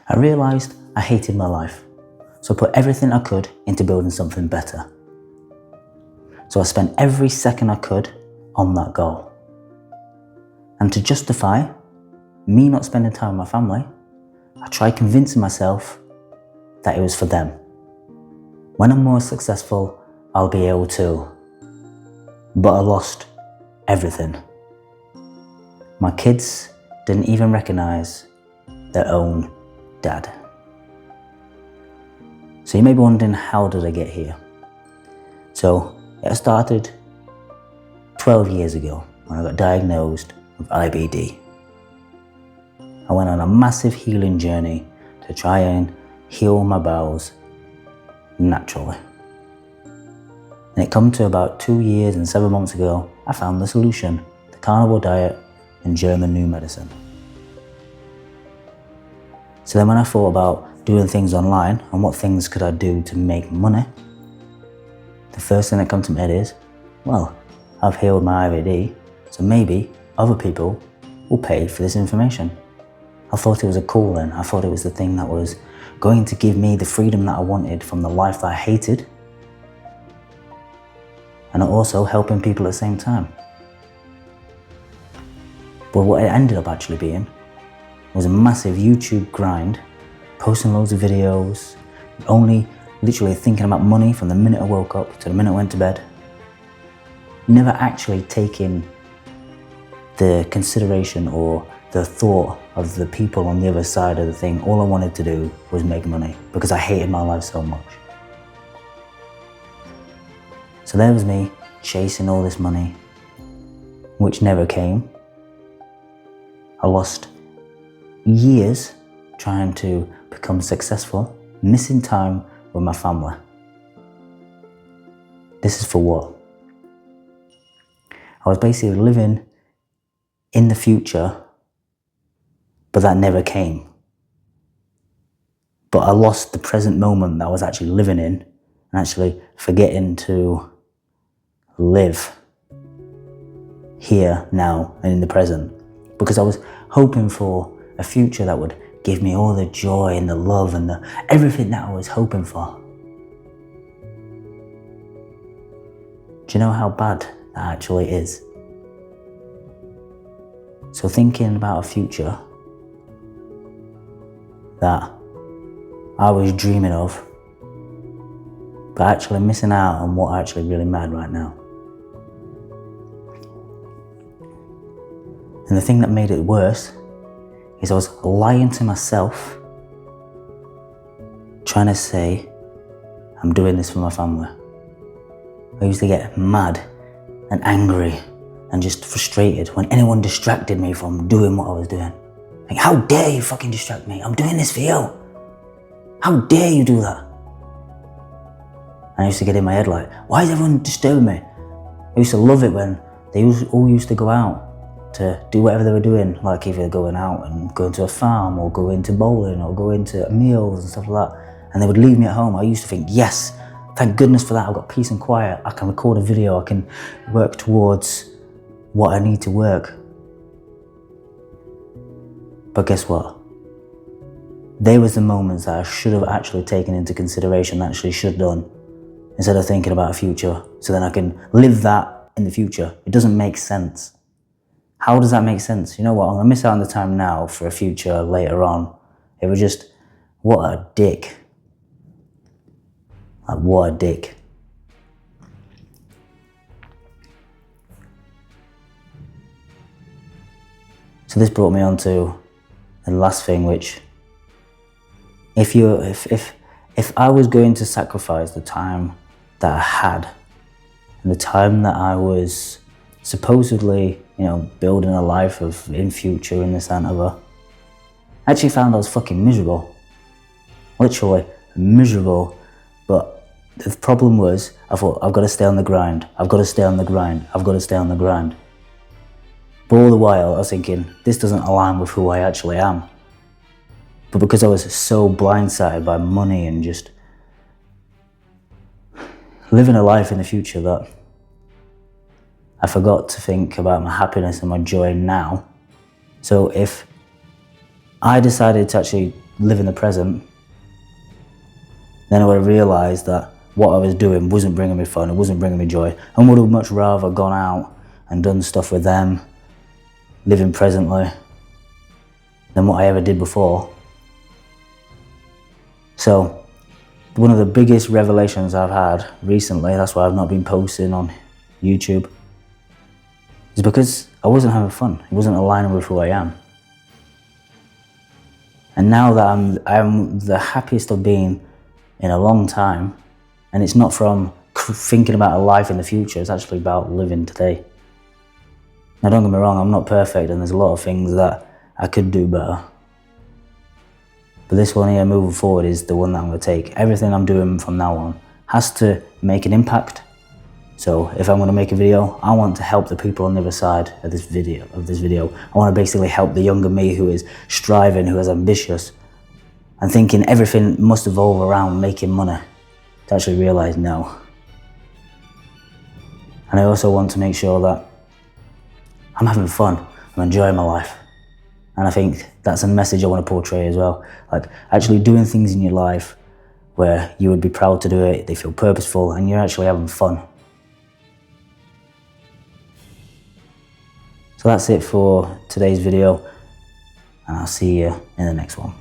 I realised I hated my life, so I put everything I could into building something better. So I spent every second I could on that goal. And to justify me not spending time with my family, I tried convincing myself that it was for them. When I'm more successful, I'll be able to. But I lost everything. My kids didn't even recognise their own dad. So you may be wondering, how did I get here? So it started 12 years ago when I got diagnosed with IBD. I went on a massive healing journey to try and heal my bowels naturally. And it come to about 2 years and 7 months ago, I found the solution: the carnivore diet and German new medicine. So then when I thought about doing things online and what things could I do to make money, the first thing that came to my head is, well, I've healed my IBD, so maybe other people will pay for this information. I thought it was a calling. I thought it was the thing that was going to give me the freedom that I wanted from the life that I hated, and also helping people at the same time. But what it ended up actually being was a massive YouTube grind, posting loads of videos, only literally thinking about money from the minute I woke up to the minute I went to bed. Never actually taking the consideration or the thought of the people on the other side of the thing. All I wanted to do was make money because I hated my life so much. So there was me chasing all this money, which never came. I lost years trying to become successful, missing time with my family. This is for what? I was basically living in the future, but that never came. But I lost the present moment that I was actually living in and actually forgetting to live here, now, and in the present. Because I was hoping for a future that would give me all the joy and the love and everything that I was hoping for. Do you know how bad that actually is? So thinking about a future that I was dreaming of, but actually missing out on what actually really mattered right now. And the thing that made it worse is I was lying to myself, trying to say, I'm doing this for my family. I used to get mad and angry and just frustrated when anyone distracted me from doing what I was doing. Like, how dare you fucking distract me? I'm doing this for you. How dare you do that? And I used to get in my head like, why is everyone disturbing me? I used to love it when they all used to go out to do whatever they were doing, like either going out and going to a farm or going to bowling or going to meals and stuff like that. And they would leave me at home. I used to think, yes, thank goodness for that. I've got peace and quiet. I can record a video. I can work towards what I need to work. But guess what? They was the moments that I should have actually taken into consideration, actually should have done, instead of thinking about a future, so then I can live that in the future. It doesn't make sense. How does that make sense? You know what, I'm gonna miss out on the time now for a future later on. It was just, what a dick. Like, what a dick. So this brought me on to the last thing, which, if I was going to sacrifice the time that I had and the time that I was supposedly, building a life of in future and this and other, I actually found I was fucking miserable. Literally miserable. But the problem was, I thought, I've got to stay on the grind. I've got to stay on the grind. I've got to stay on the grind. But all the while, I was thinking, this doesn't align with who I actually am. But because I was so blindsided by money and just living a life in the future, that I forgot to think about my happiness and my joy now. So if I decided to actually live in the present, then I would have realised that what I was doing wasn't bringing me fun, it wasn't bringing me joy, and would have much rather gone out and done stuff with them, living presently, than what I ever did before. So, one of the biggest revelations I've had recently, that's why I've not been posting on YouTube, is because I wasn't having fun. It wasn't aligning with who I am. And now that I'm the happiest I've been in a long time, and it's not from thinking about a life in the future, it's actually about living today. Now don't get me wrong, I'm not perfect and there's a lot of things that I could do better. But this one here, moving forward, is the one that I'm going to take. Everything I'm doing from now on has to make an impact. So if I'm going to make a video, I want to help the people on the other side of this video. I want to basically help the younger me who is striving, who is ambitious, and thinking everything must evolve around making money, to actually realise no. And I also want to make sure that I'm having fun, I'm enjoying my life. And I think that's a message I want to portray as well. Like actually doing things in your life where you would be proud to do it, they feel purposeful, and you're actually having fun. So that's it for today's video, and I'll see you in the next one.